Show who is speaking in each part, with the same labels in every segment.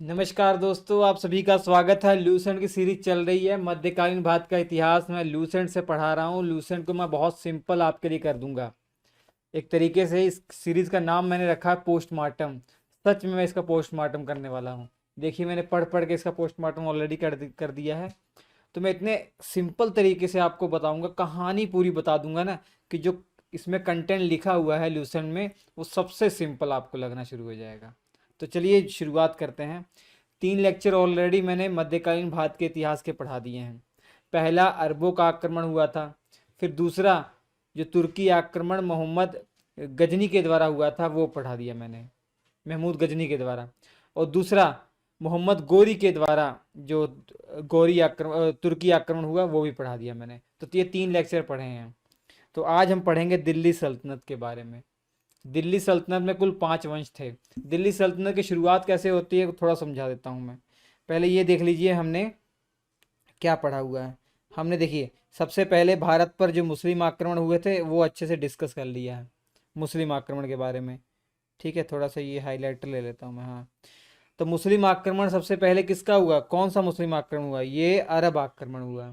Speaker 1: नमस्कार दोस्तों, आप सभी का स्वागत है। लूसेंट की सीरीज चल रही है मध्यकालीन भारत का इतिहास। मैं लूसेंट से पढ़ा रहा हूँ। लूसेंट को मैं बहुत सिंपल आपके लिए कर दूंगा। एक तरीके से इस सीरीज का नाम मैंने रखा है पोस्टमार्टम। सच में मैं इसका पोस्टमार्टम करने वाला हूँ। देखिए, मैंने पढ़ पढ़ के इसका पोस्टमार्टम ऑलरेडी कर दिया है। तो मैं इतने सिंपल तरीके से आपको बताऊंगा, कहानी पूरी बता दूंगा ना, कि जो इसमें कंटेंट लिखा हुआ है लूसेंट में, वो सबसे सिंपल आपको लगना शुरू हो जाएगा। तो चलिए शुरुआत करते हैं। 3 लेक्चर ऑलरेडी मैंने मध्यकालीन भारत के इतिहास के पढ़ा दिए हैं। पहला अरबों का आक्रमण हुआ था। फिर दूसरा जो तुर्की आक्रमण मोहम्मद गजनी के द्वारा हुआ था वो पढ़ा दिया मैंने, महमूद गजनी के द्वारा। और दूसरा मोहम्मद गोरी के द्वारा जो तुर्की आक्रमण हुआ वो भी पढ़ा दिया मैंने। तो ये 3 लेक्चर पढ़े हैं। तो आज हम पढ़ेंगे दिल्ली सल्तनत के बारे में। दिल्ली सल्तनत में कुल 5 वंश थे। दिल्ली सल्तनत की शुरुआत कैसे होती है थोड़ा समझा देता हूँ मैं। पहले ये देख लीजिए हमने क्या पढ़ा हुआ है। हमने देखिए सबसे पहले भारत पर जो मुस्लिम आक्रमण हुए थे वो अच्छे से डिस्कस कर लिया है, मुस्लिम आक्रमण के बारे में। ठीक है, थोड़ा सा ये हाईलाइटर ले लेता हूँ मैं। हाँ, तो मुस्लिम आक्रमण सबसे पहले किसका हुआ, कौन सा मुस्लिम आक्रमण हुआ? ये अरब आक्रमण हुआ।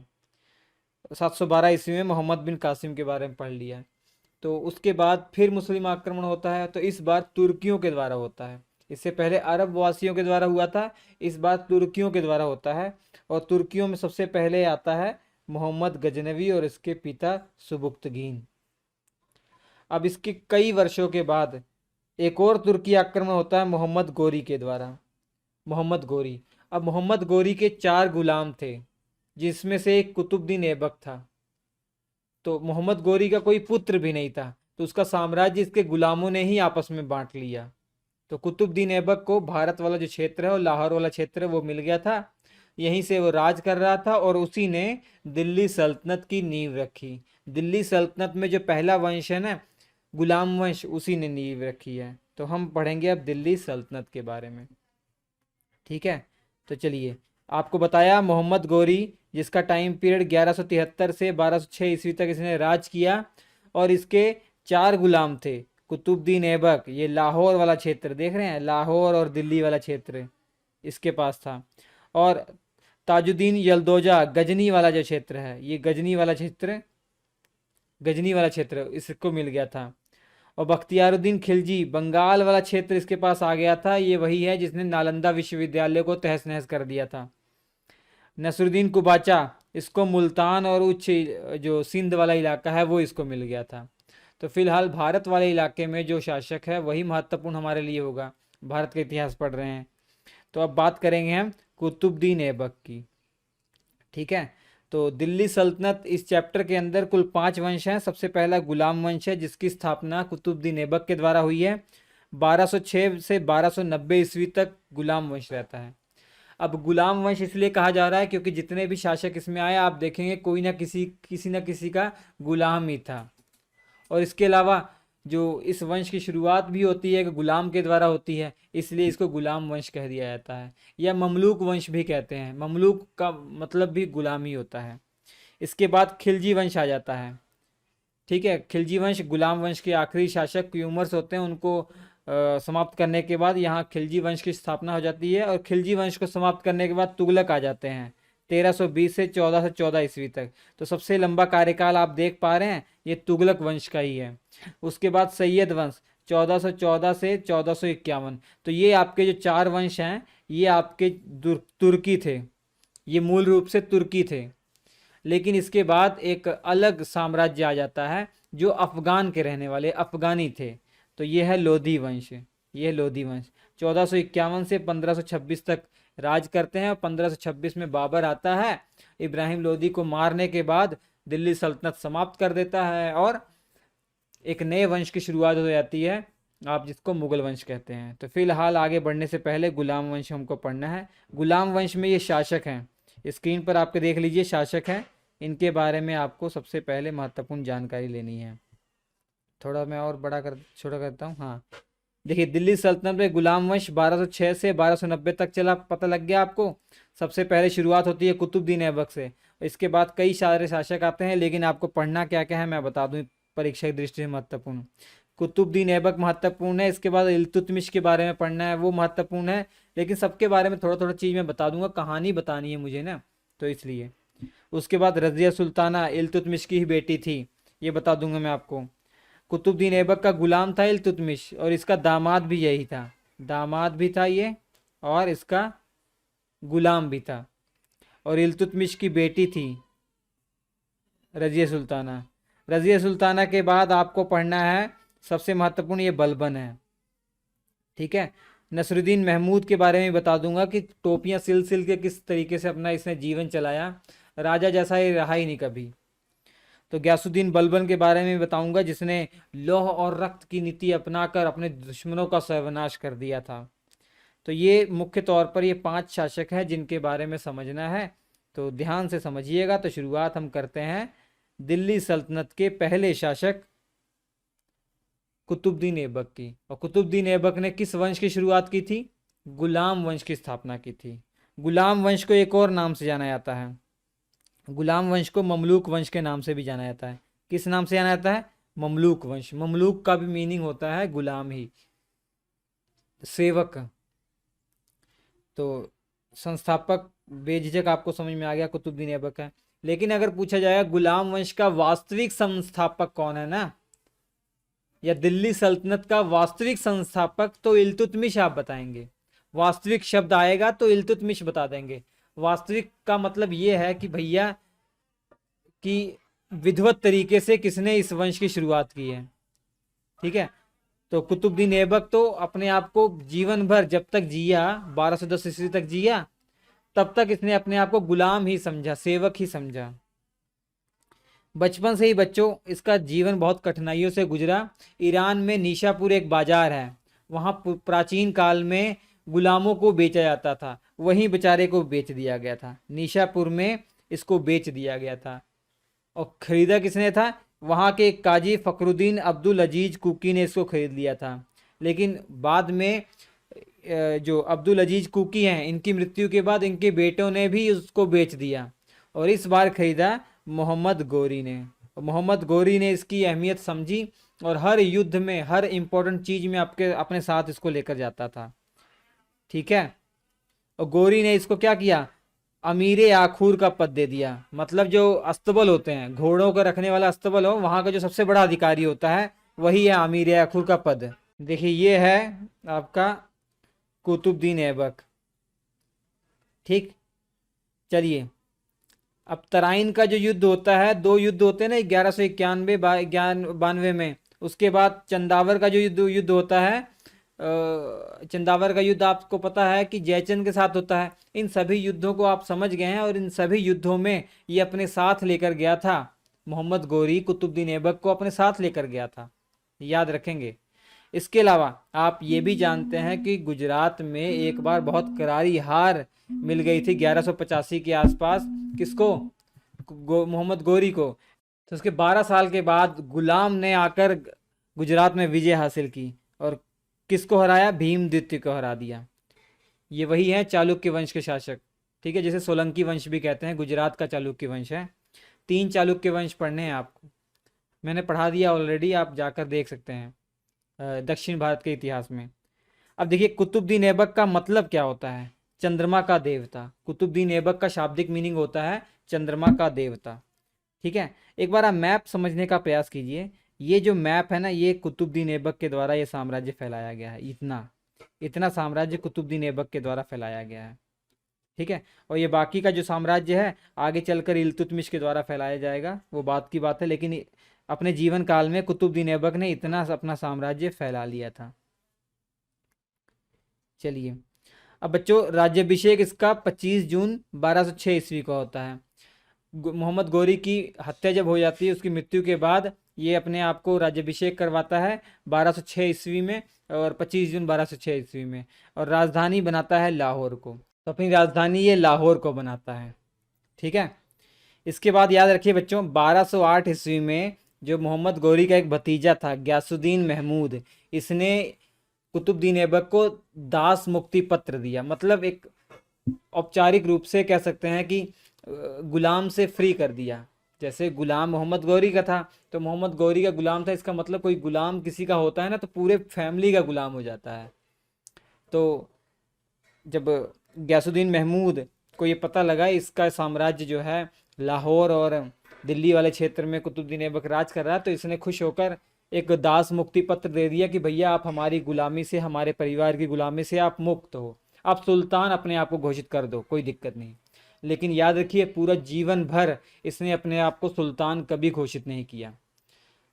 Speaker 1: 712 ईस्वी में मोहम्मद बिन कासिम के बारे में पढ़ लिया। तो उसके बाद फिर मुस्लिम आक्रमण होता है, तो इस बार तुर्कियों के द्वारा होता है। इससे पहले अरब वासियों के द्वारा हुआ था, इस बार तुर्कियों के द्वारा होता है। और तुर्कियों में सबसे पहले आता है मोहम्मद गजनवी और इसके पिता सुबुक्तगीन। अब इसके कई वर्षों के बाद एक और तुर्की आक्रमण होता है मोहम्मद गोरी के द्वारा। मोहम्मद गोरी। अब मोहम्मद गोरी के 4 गुलाम थे, जिसमें से एक कुतुबुद्दीन ऐबक था। तो मोहम्मद गोरी का कोई पुत्र भी नहीं था, तो उसका साम्राज्य इसके गुलामों ने ही आपस में बांट लिया। तो कुतुबुद्दीन ऐबक को भारत वाला जो क्षेत्र है और लाहौर वाला क्षेत्र है वो मिल गया था। यहीं से वो राज कर रहा था और उसी ने दिल्ली सल्तनत की नींव रखी। दिल्ली सल्तनत में जो पहला वंश है ना, गुलाम वंश, उसी ने नींव रखी है। तो हम पढ़ेंगे अब दिल्ली सल्तनत के बारे में। ठीक है, तो चलिए, आपको बताया मोहम्मद गोरी, जिसका टाइम पीरियड 1173 से 1206 ईस्वी तक इसने राज किया। और इसके 4 गुलाम थे। कुतुबुद्दीन ऐबक, ये लाहौर वाला क्षेत्र देख रहे हैं, लाहौर और दिल्ली वाला क्षेत्र इसके पास था। और ताजुद्दीन यलदोजा, गजनी वाला जो क्षेत्र है, ये गजनी वाला क्षेत्र इसको मिल गया था। और बख्तियारुद्दीन खिलजी, बंगाल वाला क्षेत्र इसके पास आ गया था। ये वही है जिसने नालंदा विश्वविद्यालय को तहस नहस कर दिया था। नसरुद्दीन कुबाचा, इसको मुल्तान और उच्च जो सिंध वाला इलाका है वो इसको मिल गया था। तो फिलहाल भारत वाले इलाके में जो शासक है वही महत्वपूर्ण हमारे लिए होगा। भारत का इतिहास पढ़ रहे हैं। तो अब बात करेंगे हम कुतुबुद्दीन ऐबक की। ठीक है, तो दिल्ली सल्तनत इस चैप्टर के अंदर कुल 5 वंश हैं। सबसे पहला गुलाम वंश है, जिसकी स्थापना कुतुबुद्दीन ऐबक के द्वारा हुई है। 1206 से 1290 ईस्वी तक गुलाम वंश रहता है। अब गुलाम वंश इसलिए कहा जा रहा है क्योंकि जितने भी शासक इसमें आए आप देखेंगे कोई ना किसी का गुलाम ही था। और इसके अलावा जो इस वंश की शुरुआत भी होती है कि गुलाम के द्वारा होती है, इसलिए इसको गुलाम वंश कह दिया जाता है। या ममलूक वंश भी कहते हैं। ममलूक का मतलब भी गुलाम ही होता है। इसके बाद खिलजी वंश आ जाता है। ठीक है, खिलजी वंश गुलाम वंश के आखिरी शासक क्यूमर्स होते हैं, उनको समाप्त करने के बाद यहाँ खिलजी वंश की स्थापना हो जाती है। और खिलजी वंश को समाप्त करने के बाद तुगलक आ जाते हैं 1320 से 1414 ईस्वी तक। तो सबसे लंबा कार्यकाल आप देख पा रहे हैं ये तुगलक वंश का ही है। उसके बाद सैयद वंश 1414 से 1451। तो ये आपके जो 4 वंश हैं ये आपके तुर्की थे, ये मूल रूप से तुर्की थे। लेकिन इसके बाद एक अलग साम्राज्य आ जाता है जो अफगान के रहने वाले अफगानी थे। तो ये है लोधी वंश। ये है लोधी वंश। 1451 से 1526 तक राज करते हैं। और 1526 में बाबर आता है, इब्राहिम लोधी को मारने के बाद दिल्ली सल्तनत समाप्त कर देता है और एक नए वंश की शुरुआत हो जाती है, आप जिसको मुगल वंश कहते हैं। तो फिलहाल आगे बढ़ने से पहले गुलाम वंश हमको पढ़ना है। गुलाम वंश में ये शासक हैं, स्क्रीन पर आपके देख लीजिए, शासक हैं। इनके बारे में आपको सबसे पहले महत्वपूर्ण जानकारी लेनी है। थोड़ा मैं और छोटा करता हूँ। हाँ, देखिए, दिल्ली सल्तनत में गुलाम वंश 1206 से 1290 तक चला, पता लग गया आपको। सबसे पहले शुरुआत होती है कुतुबुद्दीन ऐबक से। इसके बाद कई सारे शासक आते हैं, लेकिन आपको पढ़ना क्या क्या है मैं बता दूं, परीक्षा की दृष्टि से महत्वपूर्ण। कुतुबुद्दीन ऐबक महत्वपूर्ण है, इसके बाद इल्तुतमिश के बारे में पढ़ना है, वो महत्वपूर्ण है, लेकिन सबके बारे में थोड़ा थोड़ा चीज़ मैं बता दूंगा, कहानी बतानी है मुझे ना, तो इसलिए। उसके बाद रज़िया सुल्ताना इल्तुतमिश की ही बेटी थी, ये बता दूंगा मैं आपको। कुतुबुद्दीन ऐबक का गुलाम था इल्तुतमिश, और इसका दामाद भी यही था, दामाद भी था ये, और इसका गुलाम भी था। और इल्तुतमिश की बेटी थी रज़िया सुल्ताना। रज़िया सुल्ताना के बाद आपको पढ़ना है सबसे महत्वपूर्ण, ये बलबन है, ठीक है। नसरुद्दीन महमूद के बारे में बता दूंगा कि टोपियां सिल सिल के किस तरीके से अपना इसने जीवन चलाया, राजा जैसा ये रहा ही नहीं कभी। तो गयासुद्दीन बलबन के बारे में बताऊंगा, जिसने लौह और रक्त की नीति अपनाकर अपने दुश्मनों का सर्वनाश कर दिया था। तो ये मुख्य तौर पर ये 5 शासक हैं जिनके बारे में समझना है, तो ध्यान से समझिएगा। तो शुरुआत हम करते हैं दिल्ली सल्तनत के पहले शासक कुतुबुद्दीन ऐबक की। और कुतुबुद्दीन ऐबक ने किस वंश की शुरुआत की थी? गुलाम वंश की स्थापना की थी। गुलाम वंश को एक और नाम से जाना जाता है, गुलाम वंश को ममलूक वंश के नाम से भी जाना जाता है। किस नाम से जाना जाता है? ममलूक वंश। ममलूक का भी मीनिंग होता है गुलाम ही, सेवक। तो संस्थापक बेझिझक आपको समझ में आ गया, कुतुबुद्दीन ऐबक है। लेकिन अगर पूछा जाए गुलाम वंश का वास्तविक संस्थापक कौन है ना, या दिल्ली सल्तनत का वास्तविक संस्थापक, तो इल्तुतमिश आप बताएंगे। वास्तविक शब्द आएगा तो इल्तुतमिश बता देंगे। वास्तविक का मतलब ये है कि भैया कि विधिवत तरीके से किसने इस वंश की शुरुआत की है, ठीक है। तो कुतुबुद्दीन ऐबक तो अपने आप को जीवन भर जब तक जिया, 1210 ईस्वी तक जिया, तब तक इसने अपने आप को गुलाम ही समझा, सेवक ही समझा। बचपन से ही बच्चों इसका जीवन बहुत कठिनाइयों से गुजरा। ईरान में निशापुर एक बाजार है, वहाँ प्राचीन काल में गुलामों को बेचा जाता था, वहीं बेचारे को बेच दिया गया था, निशापुर में इसको बेच दिया गया था। और खरीदा किसने था? वहाँ के एक काजी फखरुद्दीन अब्दुल अजीज कुकी ने इसको खरीद लिया था। लेकिन बाद में जो अब्दुल अजीज कुकी हैं, इनकी मृत्यु के बाद इनके बेटों ने भी उसको बेच दिया, और इस बार खरीदा मोहम्मद गोरी ने। मोहम्मद गोरी ने इसकी अहमियत समझी, और हर युद्ध में, हर इम्पोर्टेंट चीज़ में अपने साथ इसको लेकर जाता था, ठीक है। और गोरी ने इसको क्या किया? अमीर आखूर का पद दे दिया। मतलब जो अस्तबल होते हैं, घोड़ों का रखने वाला अस्तबल हो, वहाँ का जो सबसे बड़ा अधिकारी होता है वही है अमीर आखूर का पद। देखिए ये है आपका कुतुबुद्दीन ऐबक, ठीक। चलिए, अब तराइन का जो युद्ध होता है, 2 युद्ध होते हैं ना, 1191-92 में। उसके बाद चंदावर का जो युद्ध होता है, चंदावर का युद्ध आपको पता है कि जयचंद के साथ होता है। इन सभी युद्धों को आप समझ गए हैं, और इन सभी युद्धों में ये अपने साथ लेकर गया था, मोहम्मद गोरी कुतुबुद्दीन ऐबक को अपने साथ लेकर गया था, याद रखेंगे। इसके अलावा आप ये भी जानते हैं कि गुजरात में एक बार बहुत करारी हार मिल गई थी 1185 के आसपास। किसको? मोहम्मद गोरी को। तो उसके 12 साल के बाद गुलाम ने आकर गुजरात में विजय हासिल की, और किसको हराया? भीमद्वितीय को हरा दिया। ये वही है चालुक्य वंश के शासक, ठीक है, जिसे सोलंकी वंश भी कहते हैं। गुजरात का चालुक्य वंश है। 3 चालुक्य वंश पढ़ने हैं आपको, मैंने पढ़ा दिया ऑलरेडी, आप जाकर देख सकते हैं दक्षिण भारत के इतिहास में। अब देखिए कुतुबुद्दीन ऐबक का मतलब क्या होता है? चंद्रमा का देवता। कुतुबुद्दीन ऐबक का शाब्दिक मीनिंग होता है चंद्रमा का देवता, ठीक है। एक बार आप मैप समझने का प्रयास कीजिए। ये जो मैप है ना, ये कुतुबुद्दीन ऐबक के द्वारा ये साम्राज्य फैलाया गया है। इतना इतना साम्राज्य कुतुबुद्दीन ऐबक के द्वारा फैलाया गया है, ठीक है। और ये बाकी का जो साम्राज्य है आगे चलकर इल्तुतमिश के द्वारा फैलाया जाएगा, वो बात की बात है। लेकिन अपने जीवन काल में कुतुबुद्दीन ऐबक ने इतना अपना साम्राज्य फैला लिया था। चलिए, अब बच्चों राज्याभिषेक इसका 25 जून 1206 ईस्वी को होता है। मोहम्मद गोरी की हत्या जब हो जाती है, उसकी मृत्यु के बाद ये अपने आप को राज्याभिषेक करवाता है 1206 ईस्वी में, और 25 जून 1206 ईस्वी में। और राजधानी बनाता है लाहौर को। तो अपनी राजधानी ये लाहौर को बनाता है, ठीक है। इसके बाद याद रखिए बच्चों, 1208 ईस्वी में जो मोहम्मद गोरी का एक भतीजा था गयासुद्दीन महमूद, इसने कुतुबुद्दीन ऐबक को दास मुक्ति पत्र दिया। मतलब एक औपचारिक रूप से कह सकते हैं कि गुलाम से फ्री कर दिया, जैसे गुलाम मोहम्मद गौरी का था, तो मोहम्मद गौरी का गुलाम था, इसका मतलब कोई गुलाम किसी का होता है ना तो पूरे फैमिली का गुलाम हो जाता है। तो जब गयासुद्दीन महमूद को ये पता लगा इसका साम्राज्य जो है लाहौर और दिल्ली वाले क्षेत्र में कुतुबुद्दीन ऐबक राज कर रहा है, तो इसने खुश होकर एक दास मुक्ति पत्र दे दिया कि भैया आप हमारी गुलामी से, हमारे परिवार की गुलामी से आप मुक्त हो, आप सुल्तान अपने आप को घोषित कर दो, कोई दिक्कत नहीं। लेकिन याद रखिए पूरा जीवन भर इसने अपने आप को सुल्तान कभी घोषित नहीं किया।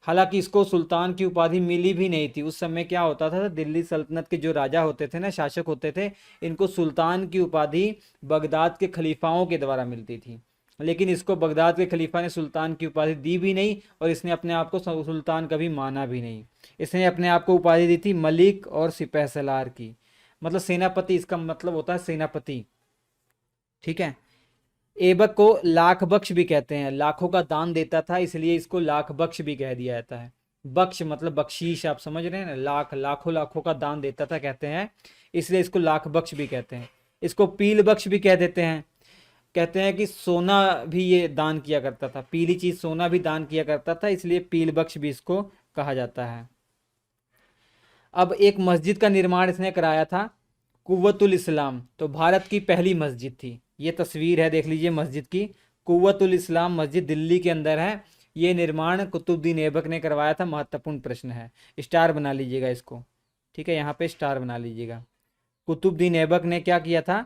Speaker 1: हालांकि इसको सुल्तान की उपाधि मिली भी नहीं थी। उस समय क्या होता था, दिल्ली सल्तनत के जो राजा होते थे ना, शासक होते थे, इनको सुल्तान की उपाधि बगदाद के खलीफाओं के द्वारा मिलती थी। लेकिन इसको बगदाद के खलीफा ने सुल्तान की उपाधि दी भी नहीं और इसने अपने आप को सुल्तान कभी माना भी नहीं। इसने अपने आप को उपाधि दी थी मलिक और सिपह सलार की, मतलब सेनापति, इसका मतलब होता है सेनापति। ठीक है। ऐबक को लाख बख्श भी कहते हैं, लाखों का दान देता था इसलिए इसको लाख बख्श भी कह दिया जाता है। बख्श मतलब बख्शीश, आप समझ रहे हैं ना, लाख, लाखों लाखों का दान देता था कहते हैं, इसलिए इसको लाख बख्श भी कहते हैं। इसको पील बख्श भी कह देते हैं। कहते हैं कि सोना भी ये दान किया करता था, पीली चीज सोना भी दान किया करता था, इसलिए पील बख्श भी इसको कहा जाता है। अब एक मस्जिद का निर्माण इसने कराया था, कुव्वतुल इस्लाम, तो भारत की पहली मस्जिद थी। ये तस्वीर है, देख लीजिए मस्जिद की, कुव्वतुल इस्लाम मस्जिद दिल्ली के अंदर है। ये निर्माण कुतुबुद्दीन ऐबक ने करवाया था। महत्वपूर्ण प्रश्न है, स्टार बना लीजिएगा इसको। ठीक है, यहाँ पे स्टार बना लीजिएगा। कुतुबुद्दीन ऐबक ने क्या किया था,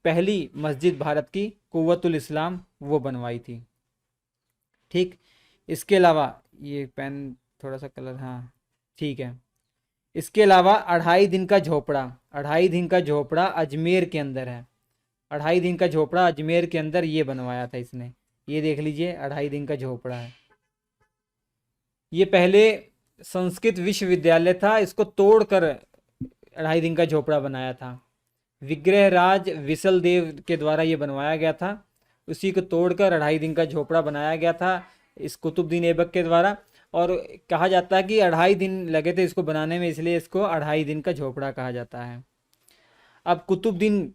Speaker 1: पहली मस्जिद भारत की कुव्वतुल इस्लाम वो बनवाई थी। ठीक, इसके अलावा ये पेन थोड़ा सा कलर, हाँ ठीक है। इसके अलावा अढ़ाई दिन का झोपड़ा, अढ़ाई दिन का झोपड़ा अजमेर के अंदर है। अढ़ाई दिन का झोपड़ा अजमेर के अंदर ये बनवाया था इसने। ये देख लीजिए, अढ़ाई दिन का झोपड़ा है। ये पहले संस्कृत विश्वविद्यालय था, इसको तोड़कर अढ़ाई दिन का झोपड़ा बनाया था। विग्रहराज विसल देव के द्वारा ये बनवाया गया था, उसी को तोड़कर अढ़ाई दिन का झोपड़ा बनाया गया था इस कुतुबुद्दीन ऐबक के द्वारा। और कहा जाता है कि अढ़ाई दिन लगे थे इसको बनाने में, इसलिए इसको अढ़ाई दिन का झोपड़ा कहा जाता है। अब कुतुबुद्दीन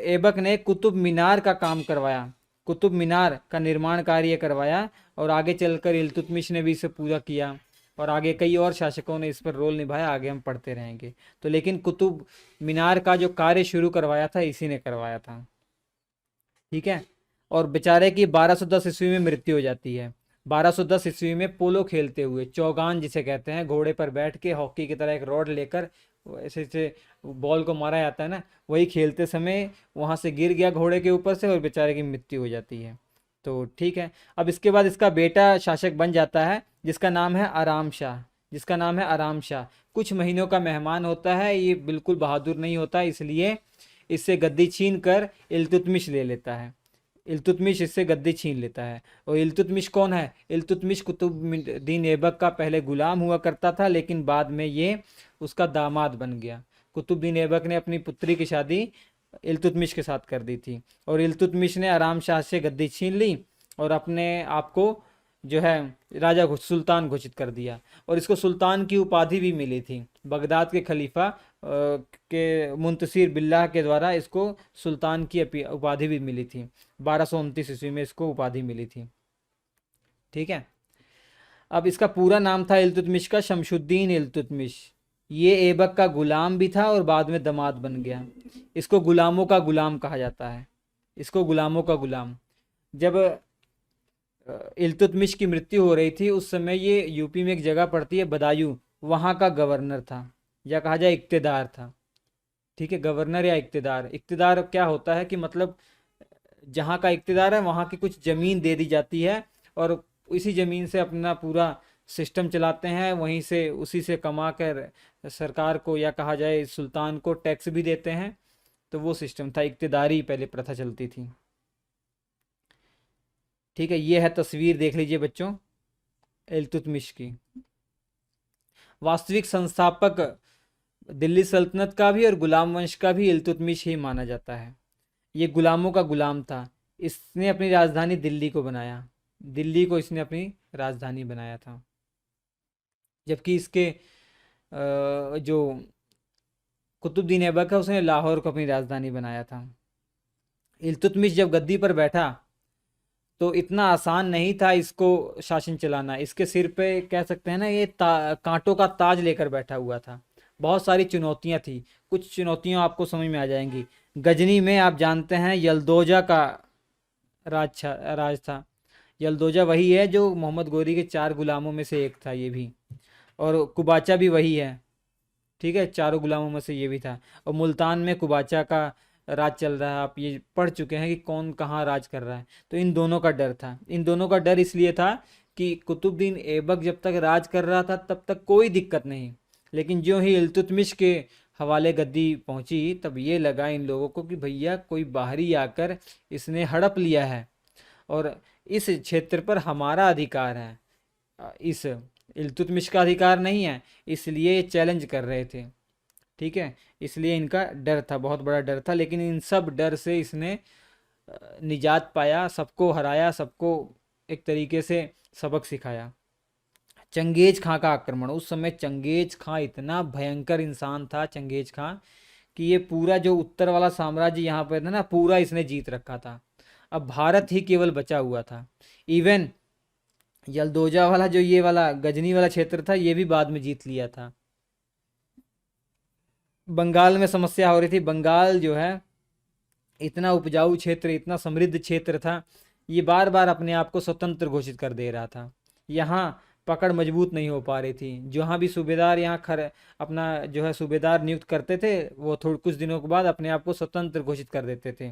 Speaker 1: ऐबक ने कुतुब मीनार का काम करवाया, कुतुब मीनार का निर्माण कार्य करवाया, और आगे चलकर इल्तुतमिश ने भी इसे पूरा किया, और आगे कई और शासकों ने इस पर रोल निभाया, आगे हम पढ़ते रहेंगे। तो लेकिन कुतुब मीनार का जो कार्य शुरू करवाया था इसी ने करवाया था। ठीक है। और बेचारे की 1210 ईस्वी में मृत्यु हो जाती है। 1210 ईस्वी में पोलो खेलते हुए, चौगान जिसे कहते हैं, घोड़े पर बैठ के हॉकी की तरह एक रॉड लेकर ऐसे ऐसे बॉल को मारा जाता है ना, वही खेलते समय वहां से गिर गया घोड़े के ऊपर से और बेचारे की मृत्यु हो जाती है। तो ठीक है। अब इसके बाद इसका बेटा शासक बन जाता है जिसका नाम है आराम शाह, जिसका नाम है आराम शाह। कुछ महीनों का मेहमान होता है, ये बिल्कुल बहादुर नहीं होता, इसलिए इससे गद्दी छीन कर इल्तुतमिश ले लेता है। इल्तुतमिश इससे गद्दी छीन लेता है। और इल्तुतमिश कौन है, इल्तुतमिश कुतुबुद्दीन ऐबक का पहले गुलाम हुआ करता था, लेकिन बाद में ये उसका दामाद बन गया। कुतुबुद्दीन ऐबक ने अपनी पुत्री की शादी इल्तुतमिश के साथ कर दी थी, और इल्तुतमिश ने आराम शाह से गद्दी छीन ली और अपने आप को जो है राजा सुल्तान घोषित कर दिया। और इसको सुल्तान की उपाधि भी मिली थी, बगदाद के खलीफा के मुंतसिर बिल्लाह के द्वारा इसको सुल्तान की उपाधि भी मिली थी। 1229 ईस्वी में इसको उपाधि मिली थी। ठीक है। अब इसका पूरा नाम था इल्तुतमिश का शमशुद्दीन इल्तुतमिश। ये ऐबक का गुलाम भी था और बाद में दामाद बन गया। इसको गुलामों का गुलाम कहा जाता है, इसको गुलामों का गुलाम। जब इल्तुतमिश की मृत्यु हो रही थी उस समय ये यूपी में एक जगह पड़ती है बदायूं, वहाँ का गवर्नर था, या कहा जाए इक्तेदार था। ठीक है, गवर्नर या इक्तेदार। इक्तेदार क्या होता है कि मतलब जहाँ का इक्तेदार है वहाँ की कुछ ज़मीन दे दी जाती है और इसी ज़मीन से अपना पूरा सिस्टम चलाते हैं, वहीं से उसी से कमा कर सरकार को या कहा जाए सुल्तान को टैक्स भी देते हैं। तो वो सिस्टम था, इक्तेदारी पहले प्रथा चलती थी। ठीक है, ये है तस्वीर, देख लीजिए बच्चों इल्तुतमिश की। वास्तविक संस्थापक दिल्ली सल्तनत का भी और गुलाम वंश का भी इल्तुतमिश ही माना जाता है। ये गुलामों का गुलाम था, इसने अपनी राजधानी दिल्ली को बनाया, दिल्ली को इसने अपनी राजधानी बनाया था। जबकि इसके जो कुतुबुद्दीन ऐबक है उसने लाहौर को अपनी राजधानी बनाया था। इल्तुतमिश जब गद्दी पर बैठा तो इतना आसान नहीं था इसको शासन चलाना। इसके सिर पे कह सकते हैं ना, ये कांटों का ताज लेकर बैठा हुआ था। बहुत सारी चुनौतियां थी। कुछ चुनौतियां आपको समझ में आ जाएंगी। गजनी में आप जानते हैं यलदोजा का राज था। यलदोजा वही है जो मोहम्मद गोरी के 4 गुलामों में से एक था ये भी। और कुबाचा भी वही है, ठीक है, चारों गुलामों में से ये भी था। और मुल्तान में कुबाचा का राज चल रहा है। आप ये पढ़ चुके हैं कि कौन कहाँ राज कर रहा है। तो इन दोनों का डर था। इन दोनों का डर इसलिए था कि कुतुबुद्दीन ऐबक जब तक राज कर रहा था तब तक कोई दिक्कत नहीं, लेकिन जो ही इल्तुतमिश के हवाले गद्दी पहुंची तब ये लगा इन लोगों को कि भैया कोई बाहरी आकर इसने हड़प लिया है और इस क्षेत्र पर हमारा अधिकार है, इस इल्तुतमिश का अधिकार नहीं है। इसलिए ये चैलेंज कर रहे थे, ठीक है। इसलिए इनका डर था, बहुत बड़ा डर था। लेकिन इन सब डर से इसने निजात पाया, सबको हराया, सबको एक तरीके से सबक सिखाया। चंगेज खां का आक्रमण। उस समय चंगेज खां इतना भयंकर इंसान था, चंगेज खां, कि ये पूरा जो उत्तर वाला साम्राज्य यहाँ पर था ना, पूरा इसने जीत रखा था। अब भारत ही केवल बचा हुआ था। इवन यलदोजा वाला जो ये वाला गजनी वाला क्षेत्र था ये भी बाद में जीत लिया था। बंगाल में समस्या हो रही थी। बंगाल जो है इतना उपजाऊ क्षेत्र, इतना समृद्ध क्षेत्र था, ये बार बार अपने आप को स्वतंत्र घोषित कर दे रहा था। यहाँ पकड़ मजबूत नहीं हो पा रही थी। जहाँ भी सूबेदार यहाँ अपना जो है सूबेदार नियुक्त करते थे, वो थोड़े कुछ दिनों के बाद अपने आप को स्वतंत्र घोषित कर देते थे।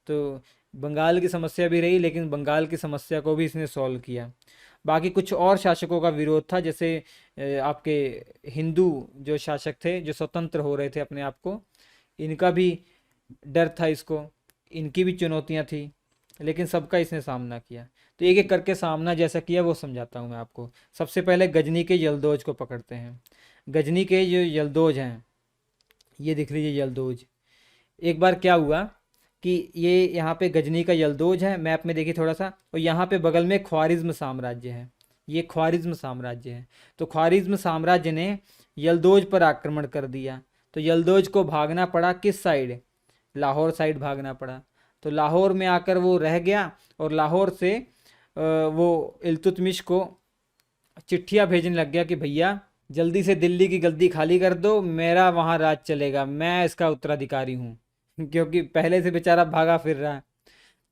Speaker 1: तो बंगाल की समस्या भी रही, लेकिन बंगाल की समस्या को भी इसने सॉल्व किया। बाकी कुछ और शासकों का विरोध था, जैसे आपके हिंदू जो शासक थे जो स्वतंत्र हो रहे थे अपने आप को, इनका भी डर था इसको, इनकी भी चुनौतियां थी, लेकिन सबका इसने सामना किया। तो एक एक करके सामना जैसा किया वो समझाता हूँ मैं आपको। सबसे पहले गजनी के यलदौज को पकड़ते हैं। गजनी के जो यलदौज हैं, ये दिख लीजिए यलदौज। एक बार क्या हुआ कि ये यहाँ पे गजनी का यलदौज है, मैप में देखिए थोड़ा सा, और यहाँ पे बगल में ख्वारिज्म साम्राज्य है। ये ख्वारिज्म साम्राज्य है। तो ख्वारिज्म साम्राज्य ने यलदौज पर आक्रमण कर दिया। तो यलदौज को भागना पड़ा किस साइड? लाहौर साइड भागना पड़ा। तो लाहौर में आकर वो रह गया और लाहौर से वो इल्तुतमिश को चिट्ठियाँ भेजने लग गया कि भैया जल्दी से दिल्ली की गद्दी खाली कर दो, मेरा वहाँ राज चलेगा, मैं इसका उत्तराधिकारी हूँ। क्योंकि पहले से बेचारा भागा फिर रहा है।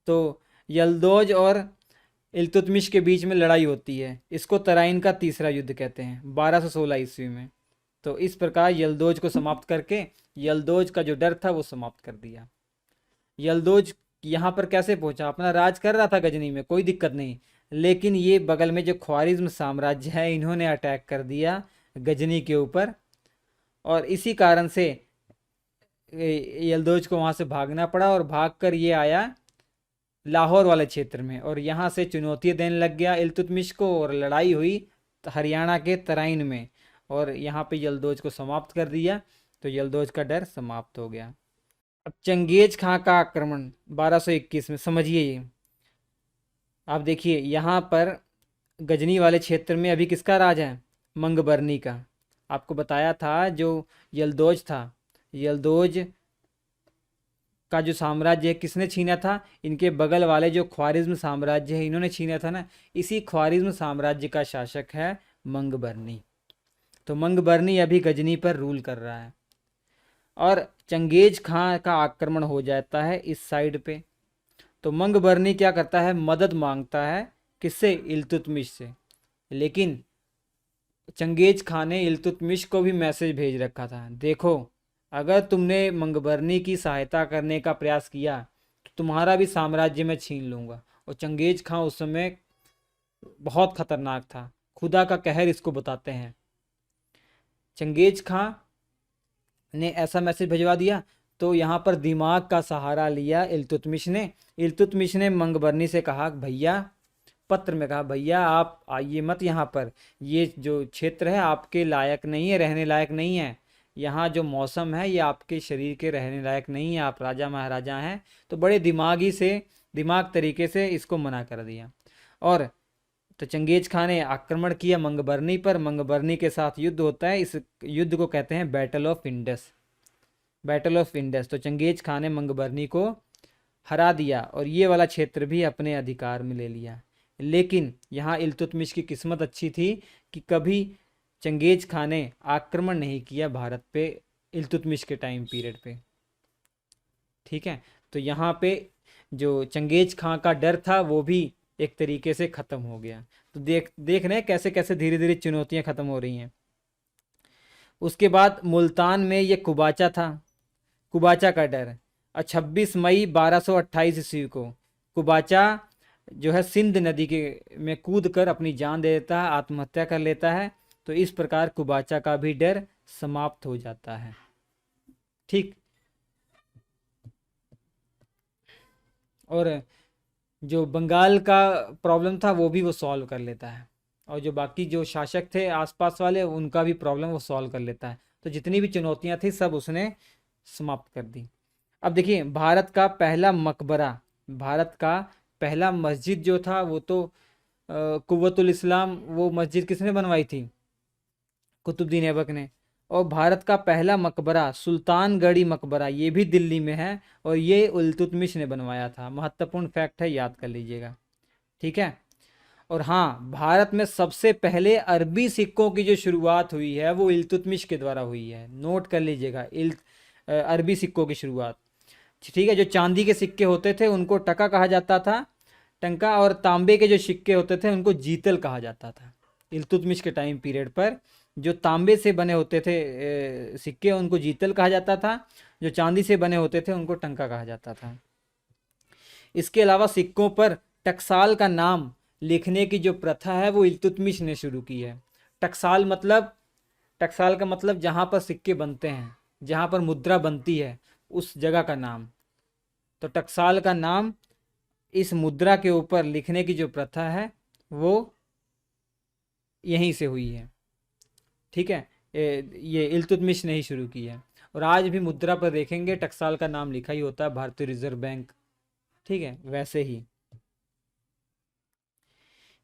Speaker 1: तो यलदौज और इल्तुतमिश के बीच में लड़ाई होती है। इसको तराइन का तीसरा युद्ध कहते हैं, 1216 ईस्वी में। तो इस प्रकार यलदौज को समाप्त करके यलदौज का जो डर था वो समाप्त कर दिया। यलदौज यहाँ पर कैसे पहुंचा? अपना राज कर रहा था गजनी में, कोई दिक्कत नहीं, लेकिन ये बगल में जो ख्वारिज्म साम्राज्य है इन्होंने अटैक कर दिया गजनी के ऊपर, और इसी कारण से यलदौज को वहाँ से भागना पड़ा। और भागकर ये आया लाहौर वाले क्षेत्र में और यहाँ से चुनौतियाँ देने लग गया इल्तुतमिश को, और लड़ाई हुई हरियाणा के तराइन में, और यहाँ पे यलदौज को समाप्त कर दिया। तो यलदौज का डर समाप्त हो गया। अब चंगेज खां का आक्रमण 1221 में, समझिए ये। आप देखिए यहाँ पर गजनी वाले क्षेत्र में अभी किसका राज है? मंगबरनी का। आपको बताया था जो यलदौज था, यलदौज का जो साम्राज्य है किसने छीना था? इनके बगल वाले जो ख्वारिज्म साम्राज्य है इन्होंने छीना था ना। इसी ख्वारिज्म साम्राज्य का शासक है मंगबरनी। तो मंगबरनी अभी गजनी पर रूल कर रहा है और चंगेज खां का आक्रमण हो जाता है इस साइड पे। तो मंगबरनी क्या करता है? मदद मांगता है किससे? इल्तुतमिश से। लेकिन चंगेज खां ने इल्तुतमिश को भी मैसेज भेज रखा था, देखो अगर तुमने मंगबरनी की सहायता करने का प्रयास किया तो तुम्हारा भी साम्राज्य में छीन लूँगा। और चंगेज खां उस समय बहुत खतरनाक था, खुदा का कहर इसको बताते हैं। चंगेज खां ने ऐसा मैसेज भिजवा दिया। तो यहाँ पर दिमाग का सहारा लिया इल्तुतमिश ने। इल्तुतमिश ने मंगबरनी से कहा, भैया, पत्र में कहा, भैया आप आइए मत यहाँ पर, ये जो क्षेत्र है आपके लायक नहीं है, रहने लायक नहीं है। यहाँ जो मौसम है ये आपके शरीर के रहने लायक नहीं है, आप राजा महाराजा हैं। तो बड़े दिमाग तरीके से इसको मना कर दिया। और तो चंगेज खां ने आक्रमण किया मंगबरनी पर। मंगबरनी के साथ युद्ध होता है। इस युद्ध को कहते हैं battle of Indus. Battle of Indus. तो चंगेज खां ने मंगबरनी को हरा दिया और ये वाला क्षेत्र भी अपने अधिकार में ले लिया। लेकिन यहाँ इल्तुतमिश की किस्मत अच्छी थी कि कभी चंगेज खान ने आक्रमण नहीं किया भारत पे इल्तुतमिश के टाइम पीरियड पे। ठीक है, तो यहाँ पे जो चंगेज खां का डर था वो भी एक तरीके से ख़त्म हो गया। तो देख रहे हैं कैसे कैसे धीरे धीरे चुनौतियाँ ख़त्म हो रही हैं। उसके बाद मुल्तान में ये कुबाचा था, कुबाचा का डर। और 26 मई 1228 ईस्वी को कुबाचा जो है सिंध नदी के में कूद कर अपनी जान दे देता है, आत्महत्या कर लेता है। तो इस प्रकार कुबाचा का भी डर समाप्त हो जाता है। ठीक, और जो बंगाल का प्रॉब्लम था वो भी वो सॉल्व कर लेता है, और जो बाकी जो शासक थे आसपास वाले उनका भी प्रॉब्लम वो सॉल्व कर लेता है। तो जितनी भी चुनौतियां थी सब उसने समाप्त कर दी। अब देखिए भारत का पहला मकबरा, भारत का पहला मस्जिद जो था वो तो कुव्वतुल इस्लाम, वो मस्जिद किसने बनवाई थी? कुतुबुद्दीन ऐबक ने। और भारत का पहला मकबरा सुल्तानगढ़ी मकबरा, ये भी दिल्ली में है और ये इल्तुतमिश ने बनवाया था। महत्वपूर्ण फैक्ट है, याद कर लीजिएगा। ठीक है, और हाँ, भारत में सबसे पहले अरबी सिक्कों की जो शुरुआत हुई है वो इल्तुतमिश के द्वारा हुई है। नोट कर लीजिएगा, अरबी सिक्कों की शुरुआत। ठीक है, जो चांदी के सिक्के होते थे उनको टका कहा जाता था, टंका, और तांबे के जो सिक्के होते थे उनको जीतल कहा जाता था। इल्तुतमिश के टाइम पीरियड पर जो तांबे से बने होते थे सिक्के उनको जीतल कहा जाता था, जो चांदी से बने होते थे उनको टंका कहा जाता था। इसके अलावा सिक्कों पर टकसाल का नाम लिखने की जो प्रथा है वो इल्तुतमिश ने शुरू की है। टकसाल का मतलब जहाँ पर सिक्के बनते हैं, जहाँ पर मुद्रा बनती है उस जगह का नाम। तो टकसाल का नाम इस मुद्रा के ऊपर लिखने की जो प्रथा है वो यहीं से हुई है। ठीक है, ये इल्तुतमिश ने ही शुरू की है। और आज भी मुद्रा पर देखेंगे टकसाल का नाम लिखा ही होता है, भारतीय रिजर्व बैंक। ठीक है, वैसे ही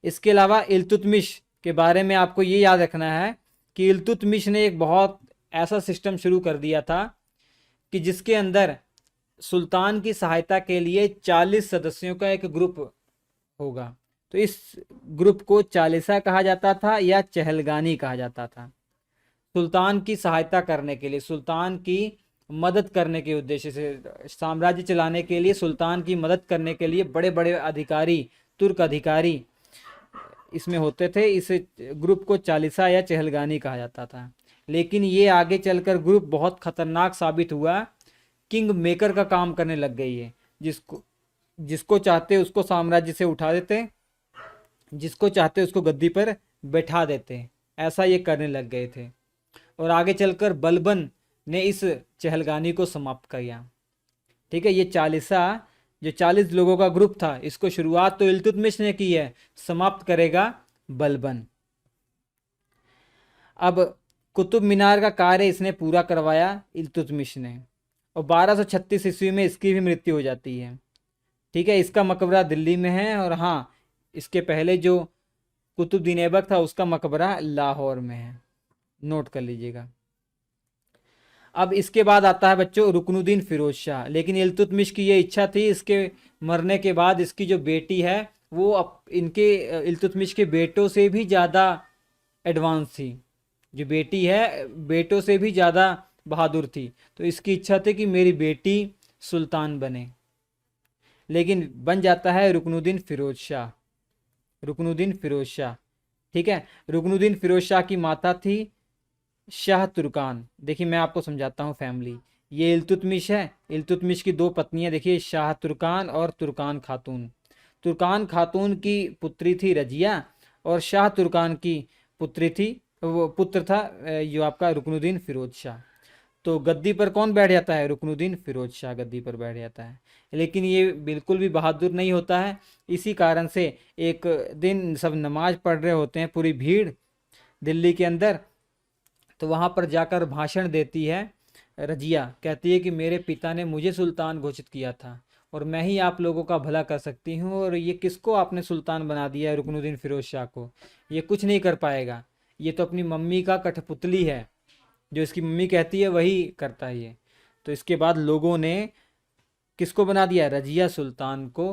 Speaker 1: इसके अलावा इल्तुतमिश के बारे में आपको ये याद रखना है कि इल्तुतमिश ने एक बहुत ऐसा सिस्टम शुरू कर दिया था कि जिसके अंदर सुल्तान की सहायता के लिए 40 सदस्यों का एक ग्रुप होगा। तो इस ग्रुप को चालीसा कहा जाता था या चहलगानी कहा जाता था। सुल्तान की सहायता करने के लिए, सुल्तान की मदद करने के उद्देश्य से, साम्राज्य चलाने के लिए, सुल्तान की मदद करने के लिए बड़े बड़े अधिकारी, तुर्क अधिकारी इसमें होते थे। इस ग्रुप को चालीसा या चहलगानी कहा जाता था। लेकिन ये आगे चलकर ग्रुप बहुत खतरनाक साबित हुआ, किंग मेकर का काम करने लग गई है। जिसको चाहते उसको साम्राज्य से उठा देते, जिसको चाहते उसको गद्दी पर बैठा देते, ऐसा ये करने लग गए थे। और आगे चलकर बलबन ने इस चहलगानी को समाप्त किया। ठीक है, ये चालीसा जो 40 लोगों का ग्रुप था, इसको शुरुआत तो इल्तुतमिश ने की है, समाप्त करेगा बलबन। अब कुतुब मीनार का कार्य इसने पूरा करवाया इल्तुतमिश ने, और 1236 ईस्वी में इसकी भी मृत्यु हो जाती है। ठीक है, इसका मकबरा दिल्ली में है, और हाँ, इसके पहले जो कुतुबुद्दीन ऐबक था उसका मकबरा लाहौर में है। नोट कर लीजिएगा। अब इसके बाद आता है बच्चों रुकनुद्दीन फिरोज शाह। लेकिन इल्तुतमिश की ये इच्छा थी इसके मरने के बाद इसकी जो बेटी है वो इनके इल्तुतमिश के बेटों से भी ज़्यादा एडवांस थी। जो बेटी है बेटों से भी ज़्यादा बहादुर थी। तो इसकी इच्छा थी कि मेरी बेटी सुल्तान बने। लेकिन बन जाता है रुकनुद्दीन फिरोज शाह, रुकनुद्दीन फिरोज शाह। ठीक है, रुकनुद्दीन फिरोज शाह की माता थी शाह तुर्कान। देखिए मैं आपको समझाता हूँ फैमिली। ये इल्तुतमिश है, इल्तुतमिश की 2 पत्नियां देखिए, शाह तुर्कान और तुर्कान खातून। तुर्कान खातून की पुत्री थी रजिया, और शाह तुर्कान की पुत्री थी, वो पुत्र था जो आपका रुकनुद्दीन फिरोज शाह। तो गद्दी पर कौन बैठ जाता है? रुकनुद्दीन फिरोज शाह गद्दी पर बैठ जाता है। लेकिन ये बिल्कुल भी बहादुर नहीं होता है। इसी कारण से एक दिन सब नमाज पढ़ रहे होते हैं, पूरी भीड़ दिल्ली के अंदर। तो वहाँ पर जाकर भाषण देती है रजिया, कहती है कि मेरे पिता ने मुझे सुल्तान घोषित किया था और मैं ही आप लोगों का भला कर सकती हूँ, और ये किसको आपने सुल्तान बना दिया है? रुकनुद्दीन फिरोज शाह को। ये कुछ नहीं कर पाएगा, ये तो अपनी मम्मी का कठपुतली है, जो इसकी मम्मी कहती है वही करता है ये। तो इसके बाद लोगों ने किसको बना दिया? रजिया सुल्तान को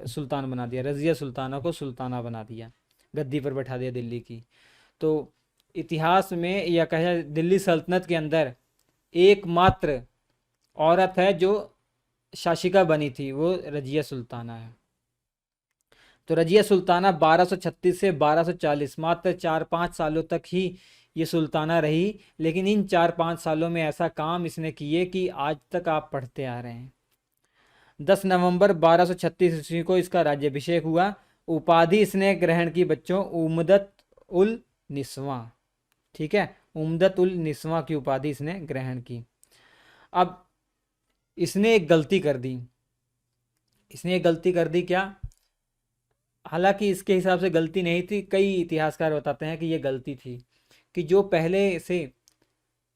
Speaker 1: सुल्तान बना दिया, रजिया सुल्ताना को सुल्ताना बना दिया, गद्दी पर बैठा दिया दिल्ली की। तो इतिहास में या कहे दिल्ली सल्तनत के अंदर एकमात्र औरत है जो शासिका बनी थी, वो रजिया सुल्ताना है। तो रजिया सुल्ताना 1236 से 1240 मात्र 4-5 सालों तक ही ये सुल्ताना रही, लेकिन इन 4-5 सालों में ऐसा काम इसने किए कि आज तक आप पढ़ते आ रहे हैं। 10 नवंबर 1236 ईस्वी को इसका राज्याभिषेक हुआ। उपाधि इसने ग्रहण की बच्चों उमदत उल निस्वां, ठीक है, उमदत उल निस्वां की उपाधि इसने ग्रहण की। अब इसने एक गलती कर दी, इसने एक गलती कर दी क्या? हालांकि इसके हिसाब से गलती नहीं थी, कई इतिहासकार बताते हैं कि ये गलती थी कि जो पहले से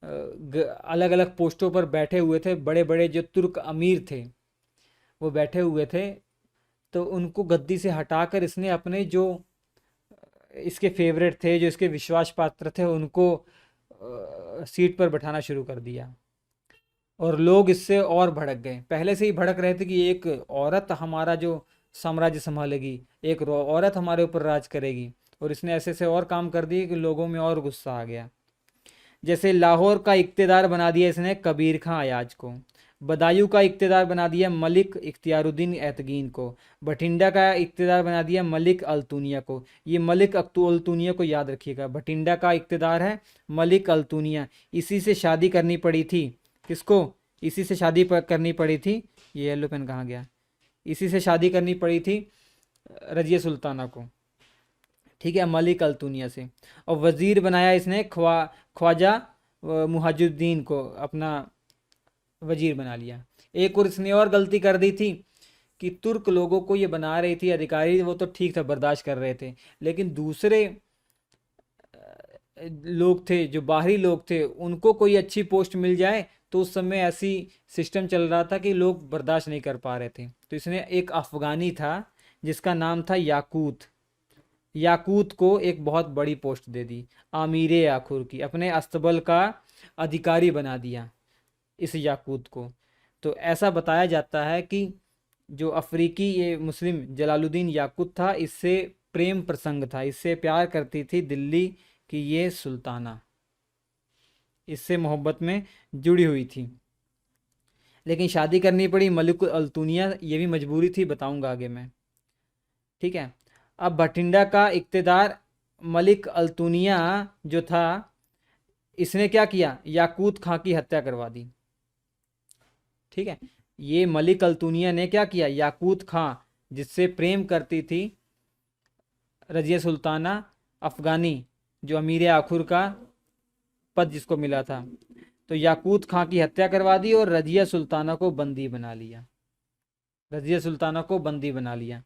Speaker 1: अलग अलग पोस्टों पर बैठे हुए थे, बड़े बड़े जो तुर्क अमीर थे वो बैठे हुए थे, तो उनको गद्दी से हटाकर इसने अपने जो इसके फेवरेट थे, जो इसके विश्वास पात्र थे, उनको सीट पर बैठाना शुरू कर दिया। और लोग इससे और भड़क गए, पहले से ही भड़क रहे थे कि एक औरत हमारा जो साम्राज्य संभालेगी, एक औरत हमारे ऊपर राज करेगी, और इसने ऐसे से और काम कर दिए कि लोगों में और गुस्सा आ गया। जैसे लाहौर का इख्तियार बना दिया इसने कबीर खां अयाज को, बदायूं का इख्तियार बना दिया मलिक इख्तियारुद्दीन ऐतगीन को, बठिंडा का इख्तियार बना दिया मलिक अल्तुनिया को। ये मलिक अल्तुनिया को याद रखिएगा, बठिंडा का इख्तियार है मलिक अल्तुनिया। इसी से शादी करनी पड़ी थी, किसको? इसी से शादी करनी पड़ी थी, ये येलो पेन कहाँ गया? इसी से शादी करनी पड़ी थी रजिया सुल्ताना को, ठीक है, मलिक अल्तुनिया से। और वज़ीर बनाया इसने ख्वाजा मुहाजुद्दीन को, अपना वजीर बना लिया। एक और इसने और गलती कर दी थी कि तुर्क लोगों को ये बना रही थी अधिकारी, वो तो ठीक था, बर्दाश्त कर रहे थे, लेकिन दूसरे लोग थे, जो बाहरी लोग थे, उनको कोई अच्छी पोस्ट मिल जाए तो उस समय ऐसी सिस्टम चल रहा था कि लोग बर्दाश्त नहीं कर पा रहे थे। तो इसने एक अफ़गानी था जिसका नाम था याकूत, याकूत को एक बहुत बड़ी पोस्ट दे दी, आमिर याखुर की, अपने अस्तबल का अधिकारी बना दिया इस याकूत को। तो ऐसा बताया जाता है कि जो अफ्रीकी ये मुस्लिम जलालुद्दीन याकूत था, इससे प्रेम प्रसंग था, इससे प्यार करती थी दिल्ली की ये सुल्ताना, इससे मोहब्बत में जुड़ी हुई थी, लेकिन शादी करनी पड़ी मलिक अल्तुनिया, ये भी मजबूरी थी, बताऊंगा आगे मैं, ठीक है। अब बठिंडा का इख्तियार मलिक अल्तुनिया जो था, इसने क्या किया? याकूत खां की हत्या करवा दी, ठीक है। ये मलिक अल्तुनिया ने क्या किया? याकूत खां जिससे प्रेम करती थी रजिया सुल्ताना अफ़गानी, जो अमीर आखुर का पद जिसको मिला था, तो याकूत खां की हत्या करवा दी और रजिया सुल्ताना को बंदी बना लिया, रजिया सुल्ताना को बंदी बना लिया।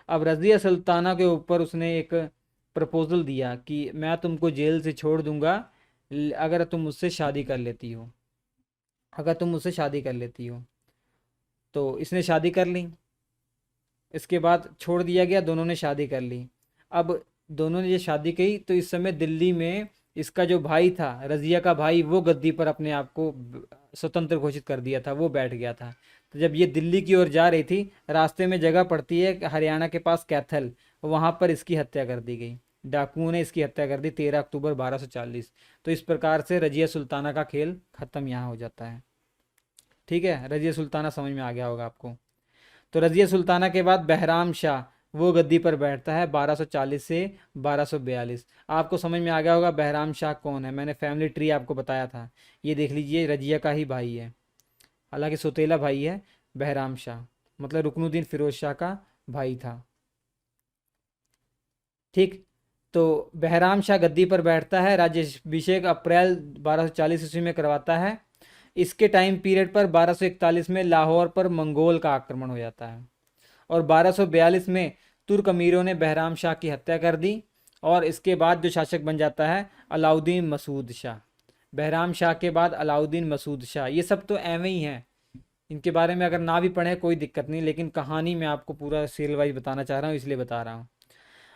Speaker 1: अब रजिया सुल्ताना के ऊपर उसने एक प्रपोजल दिया कि मैं तुमको जेल से छोड़ दूंगा अगर तुम मुझसे शादी कर लेती हो, अगर तुम मुझसे शादी कर लेती हो। तो इसने शादी कर ली, इसके बाद छोड़ दिया गया, दोनों ने शादी कर ली। अब दोनों ने ये शादी की तो इस समय दिल्ली में इसका जो भाई था, रजिया का भाई, वो गद्दी पर अपने आप को स्वतंत्र घोषित कर दिया था, वो बैठ गया था। तो जब ये दिल्ली की ओर जा रही थी, रास्ते में जगह पड़ती है हरियाणा के पास कैथल, वहाँ पर इसकी हत्या कर दी गई, डाकुओं ने इसकी हत्या कर दी 13 अक्टूबर 1240। तो इस प्रकार से रजिया सुल्ताना का खेल ख़त्म यहाँ हो जाता है, ठीक है। रजिया सुल्ताना समझ में आ गया होगा आपको। तो रजिया सुल्ताना के बाद बहराम शाह वो गद्दी पर बैठता है 1240 से 1242। आपको समझ में आ गया होगा बहराम शाह कौन है, मैंने फैमिली ट्री आपको बताया था, ये देख लीजिए, रजिया का ही भाई है, हालांकि सौतेला भाई है बहराम शाह, मतलब रुकनुद्दीन फिरोज शाह का भाई था, ठीक। तो बहराम शाह गद्दी पर बैठता है, राज्याभिषेक अप्रैल 1240 ईस्वी में करवाता है। इसके टाइम पीरियड पर 1241 में लाहौर पर मंगोल का आक्रमण हो जाता है, और 1242 में तुर्क अमीरों ने बहराम शाह की हत्या कर दी, और इसके बाद जो शासक बन जाता है अलाउद्दीन मसूद शाह। बहराम शाह के बाद अलाउद्दीन मसूद शाह, ये सब तो एवं ही हैं, इनके बारे में अगर ना भी पढ़े कोई दिक्कत नहीं, लेकिन कहानी मैं आपको पूरा सीरियल वाइज बताना चाह रहा हूँ, इसलिए बता रहा हूँ।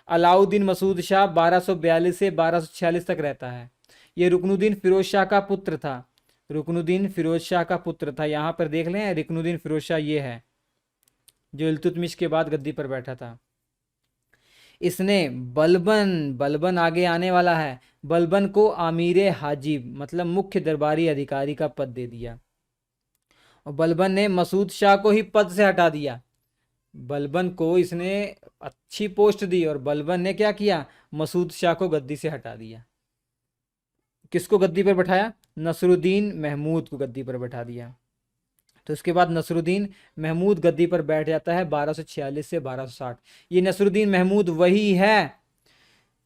Speaker 1: अलाउद्दीन मसूद शाह 1242 से 1246 तक रहता है। ये रुकनुद्दीन फिरोज शाह का पुत्र था। रुकनुद्दीन फिरोज शाह का पुत्र था। यहाँ पर देख लें, रुकनुद्दीन फिरोज शाह ये है जो इल्तुतमिश के बाद गद्दी पर बैठा था। इसने बलबन, बलबन आगे आने वाला है, बलबन को आमीर हाजिब मतलब मुख्य दरबारी अधिकारी का पद दे दिया। और बलबन ने मसूद शाह को ही पद से हटा दिया। बलबन को इसने अच्छी पोस्ट दी और बलबन ने क्या किया, मसूद शाह को गद्दी से हटा दिया। किसको गद्दी पर बैठाया, नसरुद्दीन महमूद को गद्दी पर बैठा दिया। तो उसके बाद नसरुद्दीन महमूद गद्दी पर बैठ जाता है 1246 से 1260। ये नसरुद्दीन महमूद वही है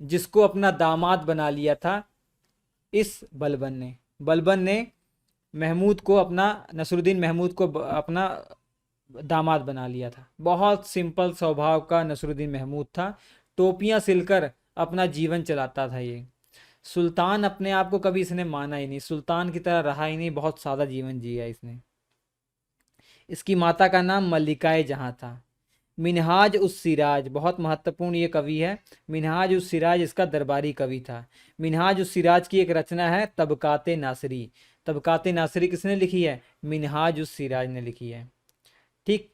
Speaker 1: जिसको अपना दामाद बना लिया था इस बलबन ने। बलबन ने महमूद को अपना, नसरुद्दीन महमूद को अपना दामाद बना लिया था। बहुत सिंपल स्वभाव का नसरुद्दीन महमूद था, टोपियां सिलकर अपना जीवन चलाता था ये। सुल्तान अपने आप को कभी इसने माना ही नहीं, सुल्तान की तरह रहा ही नहीं, बहुत सादा जीवन जिया इसने। इसकी माता का नाम मल्लिकाए जहां था। मिनहाज उस सिराज, बहुत महत्वपूर्ण ये कवि है। मिनहाज उस सिराज इसका दरबारी कवि था। मिनहाज उस सिराज की एक रचना है तबकाते नासरी। तबकाते नासरी किसने लिखी है, मिनहाज उस सिराज ने लिखी है। ठीक,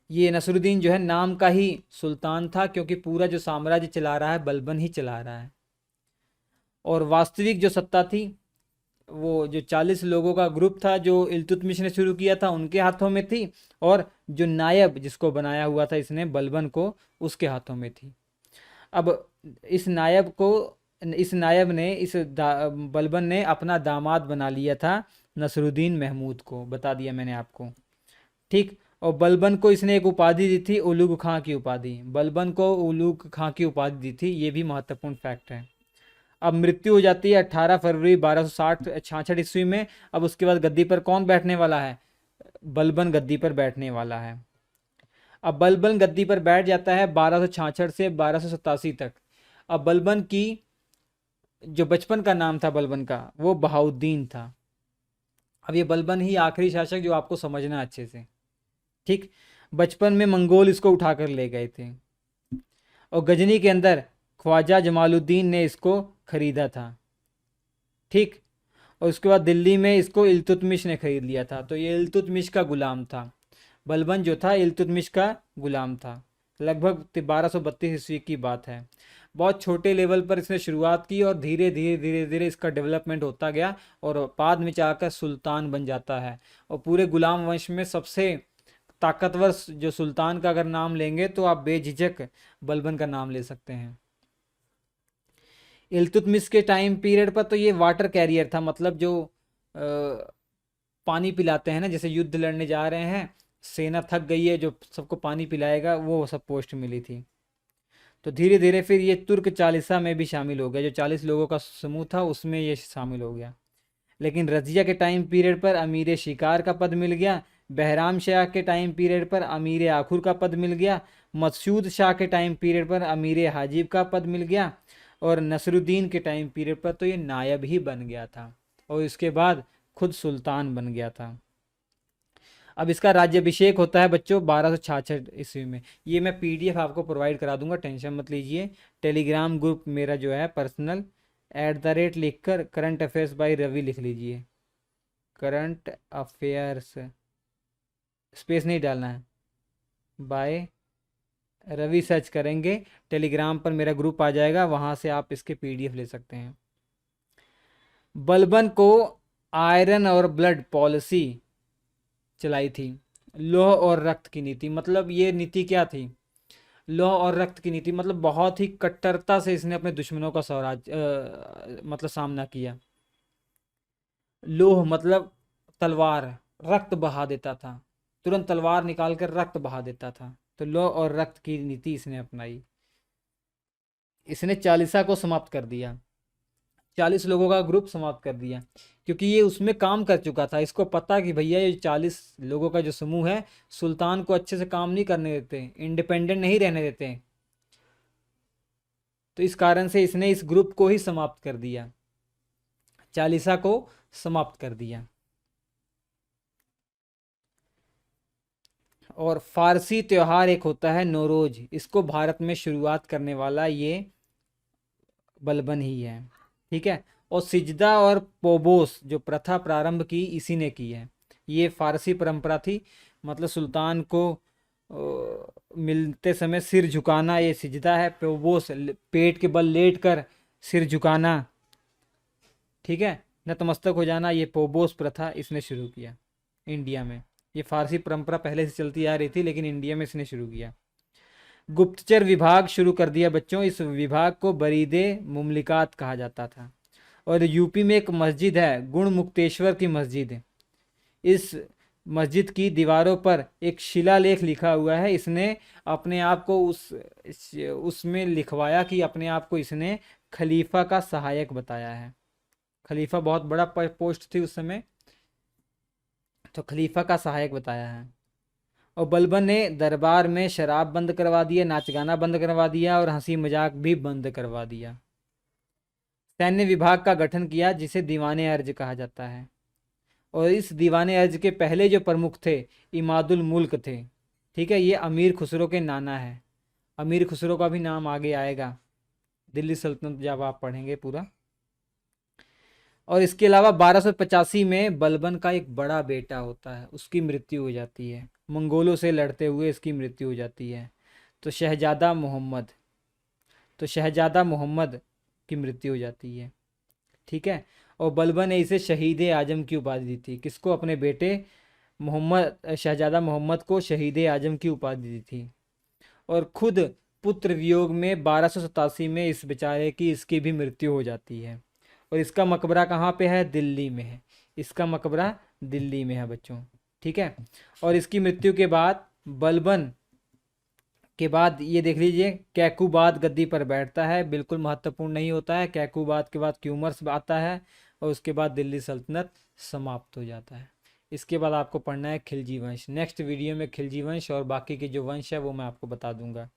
Speaker 1: ये नसरुद्दीन जो है नाम का ही सुल्तान था, क्योंकि पूरा जो साम्राज्य चला रहा है बलबन ही चला रहा है। और वास्तविक जो सत्ता थी वो जो 40 लोगों का ग्रुप था जो इल्तुतमिश ने शुरू किया था उनके हाथों में थी, और जो नायब जिसको बनाया हुआ था इसने बलबन को, उसके हाथों में थी। अब इस नायब ने बलबन ने अपना दामाद बना लिया था नसरुद्दीन महमूद को, बता दिया मैंने आपको। ठीक, और बलबन को इसने एक उपाधि दी थी, उलूग खां की उपाधि। बलबन को उलूग खां की उपाधि दी थी, ये भी महत्वपूर्ण फैक्ट है। अब मृत्यु हो जाती है 18 फरवरी 1266 ईस्वी में। अब उसके बाद गद्दी पर कौन बैठने वाला है, बलबन गद्दी पर बैठने वाला है। अब बलबन गद्दी पर बैठ जाता है 1266 से 1287 तक। अब बलबन की जो बचपन का नाम था बलबन का, वो बहाउद्दीन था। अब ये बलबन ही आखिरी शासक जो आपको समझना अच्छे से। ठीक, बचपन में मंगोल इसको उठाकर ले गए थे और गजनी के अंदर ख्वाजा जमालुद्दीन ने इसको खरीदा था। ठीक, और उसके बाद दिल्ली में इसको इल्तुतमिश ने खरीद लिया था। तो ये इल्तुतमिश का गुलाम था। बलबन जो था इल्तुतमिश का गुलाम था। लगभग 1232 ईस्वी की बात है। बहुत छोटे लेवल पर इसने शुरुआत की और धीरे धीरे धीरे धीरे इसका डेवलपमेंट होता गया और बाद में जाकर सुल्तान बन जाता है। और पूरे गुलाम वंश में सबसे ताकतवर जो सुल्तान का अगर नाम लेंगे तो आप बेझिझक बलबन का नाम ले सकते हैं। इल्तुतमिश के टाइम पीरियड पर तो ये वाटर कैरियर था, मतलब जो पानी पिलाते हैं ना, जैसे युद्ध लड़ने जा रहे हैं, सेना थक गई है, जो सबको पानी पिलाएगा, वो सब पोस्ट मिली थी। तो धीरे धीरे फिर ये तुर्क चालीसा में भी शामिल हो गया, जो 40 लोगों का समूह था उसमें ये शामिल हो गया। लेकिन रजिया के टाइम पीरियड पर अमीर शिकार का पद मिल गया। बहराम शाह के टाइम पीरियड पर अमीर आखुर का पद मिल गया। मसूद शाह के टाइम पीरियड पर अमीर हाजिब का पद मिल गया। और नसरुद्दीन के टाइम पीरियड पर तो ये नायब ही बन गया था और इसके बाद खुद सुल्तान बन गया था। अब इसका राज्याभिषेक होता है बच्चों 1266 ईस्वी में। ये मैं पीडीएफ आपको प्रोवाइड करा दूंगा, टेंशन मत लीजिए। टेलीग्राम ग्रुप मेरा जो है पर्सनल @ लिखकर करंट अफेयर्स बाय रवि लिख लीजिए। करंट अफेयर्स स्पेस नहीं डालना है, बाय रवि सर्च करेंगे, टेलीग्राम पर मेरा ग्रुप आ जाएगा, वहाँ से आप इसके पीडीएफ ले सकते हैं। बलबन को आयरन और ब्लड पॉलिसी चलाई थी, लौह और रक्त की नीति। मतलब ये नीति क्या थी, लौह और रक्त की नीति, मतलब बहुत ही कट्टरता से इसने अपने दुश्मनों का मतलब सामना किया। लोह मतलब तलवार, रक्त बहा देता था, तुरंत तलवार निकालकर रक्त बहा देता था। तो लौह और रक्त की नीति इसने अपनाई। इसने चालीसा को समाप्त कर दिया, 40 लोगों का ग्रुप समाप्त कर दिया, क्योंकि ये उसमें काम कर चुका था। इसको पता कि भैया ये 40 लोगों का जो समूह है सुल्तान को अच्छे से काम नहीं करने देते, इंडिपेंडेंट नहीं रहने देते। तो इस कारण से इसने इस ग्रुप को ही समाप्त कर दिया, चालीसा को समाप्त कर दिया। और फारसी त्योहार एक होता है नौरोज, इसको भारत में शुरुआत करने वाला ये बलबन ही है। ठीक है, और सिजदा और पोबोस जो प्रथा प्रारंभ की इसी ने की है। ये फारसी परंपरा थी, मतलब सुल्तान को मिलते समय सिर झुकाना ये सिजदा है, पोबोस पेट के बल लेट कर सिर झुकाना, ठीक है, नतमस्तक हो जाना, ये पोबोस प्रथा इसने शुरू किया इंडिया में। ये फारसी परंपरा पहले से चलती आ रही थी, लेकिन इंडिया में इसने शुरू किया। गुप्तचर विभाग शुरू कर दिया बच्चों। इस विभाग को बरीदे मुमलिकात कहा जाता था। और यूपी में एक मस्जिद है, गुण मुक्तेश्वर की मस्जिद। इस मस्जिद की दीवारों पर एक शिलालेख लिखा हुआ है। इसने अपने आप को उसमें लिखवाया कि अपने आप को इसने खलीफा का सहायक बताया है। खलीफा बहुत बड़ा पोस्ट थी उस समय, तो खलीफा का सहायक बताया है। और बलबन ने दरबार में शराब बंद करवा दिया, नाच गाना बंद करवा दिया और हंसी मजाक भी बंद करवा दिया। सैन्य विभाग का गठन किया जिसे दीवाने अर्ज कहा जाता है। और इस दीवाने अर्ज के पहले जो प्रमुख थे इमादुल मुल्क थे, ठीक है, ये अमीर खुसरो के नाना है। अमीर खुसरो का भी नाम आगे आएगा दिल्ली सल्तनत जब आप पढ़ेंगे पूरा। और इसके अलावा 1285 में बलबन का एक बड़ा बेटा होता है, उसकी मृत्यु हो जाती है, मंगोलों से लड़ते हुए इसकी मृत्यु हो जाती है। तो शहजादा मोहम्मद की मृत्यु हो जाती है, ठीक है। और बलबन ने इसे शहीद आजम की उपाधि दी थी। किसको? अपने बेटे शहजादा मोहम्मद को शहीद आजम की उपाधि दी थी। और खुद पुत्र वियोग में 1287 में इस बेचारे की इसकी भी मृत्यु हो जाती है। और इसका मकबरा कहाँ पे है? दिल्ली में है। इसका मकबरा दिल्ली में है बच्चों, ठीक है। और इसकी मृत्यु के बाद बलबन के बाद ये देख लीजिए कैकुबाद गद्दी पर बैठता है। बिल्कुल महत्वपूर्ण नहीं होता है। कैकुबाद के बाद क्यूमर्स आता है और उसके बाद दिल्ली सल्तनत समाप्त हो जाता है। इसके बाद आपको पढ़ना है खिलजी वंश। नेक्स्ट वीडियो में खिलजी वंश और बाकी के जो वंश है वो मैं आपको बता दूंगा।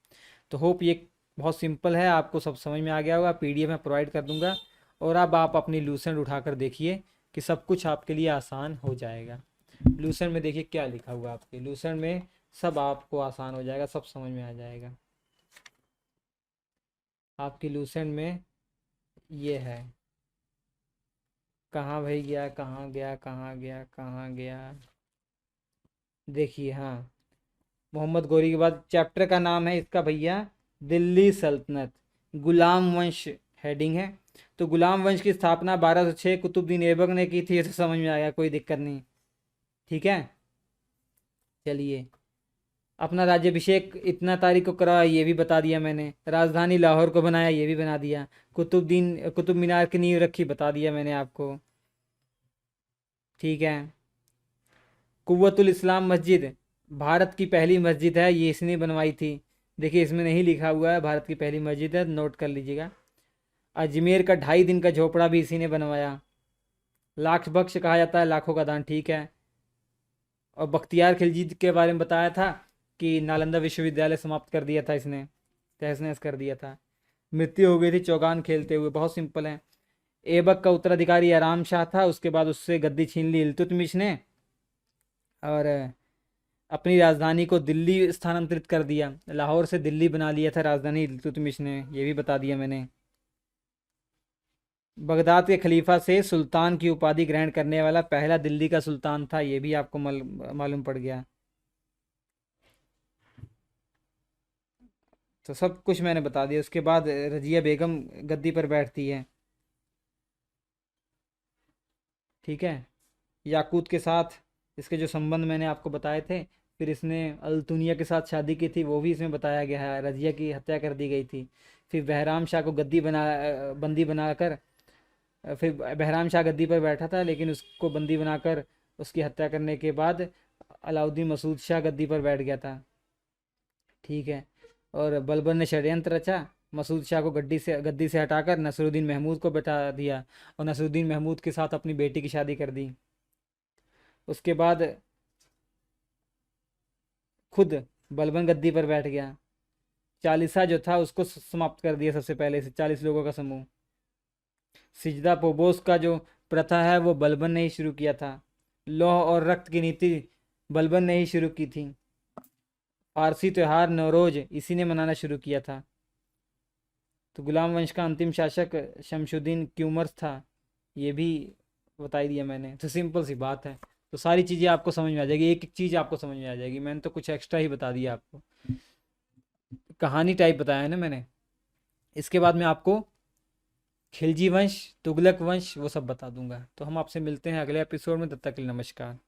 Speaker 1: तो होप ये बहुत सिंपल है, आपको सब समझ में आ गया होगा। पीडीएफ में प्रोवाइड कर दूंगा और अब आप अपनी लूसेंट उठाकर देखिए कि सब कुछ आपके लिए आसान हो जाएगा। लूसेंट में देखिए क्या लिखा हुआ है आपके लूसेंट में, सब आपको आसान हो जाएगा, सब समझ में आ जाएगा। आपकी लूसेंट में ये है, कहाँ भाई गया, कहाँ गया, कहाँ गया, कहाँ गया, देखिए, हाँ, मोहम्मद गोरी के बाद चैप्टर का नाम है इसका भैया दिल्ली सल्तनत, गुलाम वंश हेडिंग है। तो गुलाम वंश की स्थापना 1206 कुतुबुद्दीन ऐबक ने की थी। ये तो समझ में आ गया, कोई दिक्कत नहीं, ठीक है। चलिए, अपना राज्याभिषेक इतना तारीख को कराया ये भी बता दिया मैंने। राजधानी लाहौर को बनाया ये भी बना दिया। कुतुब मीनार की नींव रखी बता दिया मैंने आपको, ठीक है। कुव्वतुल इस्लाम मस्जिद भारत की पहली मस्जिद है, ये इसने बनवाई थी। देखिए इसमें नहीं लिखा हुआ है भारत की पहली मस्जिद है, नोट कर लीजिएगा। अजमेर का 2.5 दिन का झोपड़ा भी इसी ने बनवाया। लाख बख्श कहा जाता है लाखों का दान, ठीक है। और बख्तियार खिलजी के बारे में बताया था कि नालंदा विश्वविद्यालय समाप्त कर दिया था इसने, तहस नहस कर दिया था। मृत्यु हो गई थी चौगान खेलते हुए, बहुत सिंपल है। ऐबक का उत्तराधिकारी आराम शाह था, उसके बाद उससे गद्दी छीन ली इल्तुतमिश ने और अपनी राजधानी को दिल्ली स्थानांतरित कर दिया। लाहौर से दिल्ली बना लिया था राजधानी इल्तुतमिश ने, ये भी बता दिया मैंने। बगदाद के खलीफा से सुल्तान की उपाधि ग्रहण करने वाला पहला दिल्ली का सुल्तान था, ये भी आपको मालूम पड़ गया। तो सब कुछ मैंने बता दिया। उसके बाद रजिया बेगम गद्दी पर बैठती है, ठीक है। याकूत के साथ इसके जो संबंध मैंने आपको बताए थे। फिर इसने अल्तुनिया के साथ शादी की थी, वो भी इसमें बताया गया है। रजिया की हत्या कर दी गई थी। फिर बहराम शाह को बंदी बनाकर, फिर बहराम शाह गद्दी पर बैठा था लेकिन उसको बंदी बनाकर उसकी हत्या करने के बाद अलाउद्दीन मसूद शाह गद्दी पर बैठ गया था, ठीक है। और बलबन ने षड्यंत्र रचा, मसूद शाह को गद्दी से हटाकर नसरुद्दीन महमूद को बैठा दिया और नसरुद्दीन महमूद के साथ अपनी बेटी की शादी कर दी। उसके बाद खुद बलबन गद्दी पर बैठ गया। चालीसा जो था उसको समाप्त कर दिया सबसे पहले से, 40 लोगों का समूह। सिजदा पोबोस का जो प्रथा है वो बलबन ने ही शुरू किया था। लौह और रक्त की नीति बलबन ने ही शुरू की थी। फारसी त्यौहार नवरोज इसी ने मनाना शुरू किया था। तो गुलाम वंश का अंतिम शासक शमशुद्दीन क्यूमर्स था, ये भी बता ही दिया मैंने। तो सिंपल सी बात है, तो सारी चीज़ें आपको समझ में आ जाएगी, एक एक चीज़ आपको समझ में आ जाएगी। मैंने तो कुछ एक्स्ट्रा ही बता दिया आपको, कहानी टाइप बताया है ना मैंने। इसके बाद मैं आपको खिलजी वंश, तुगलक वंश वो सब बता दूंगा। तो हम आपसे मिलते हैं अगले एपिसोड में, तब तक के लिए नमस्कार।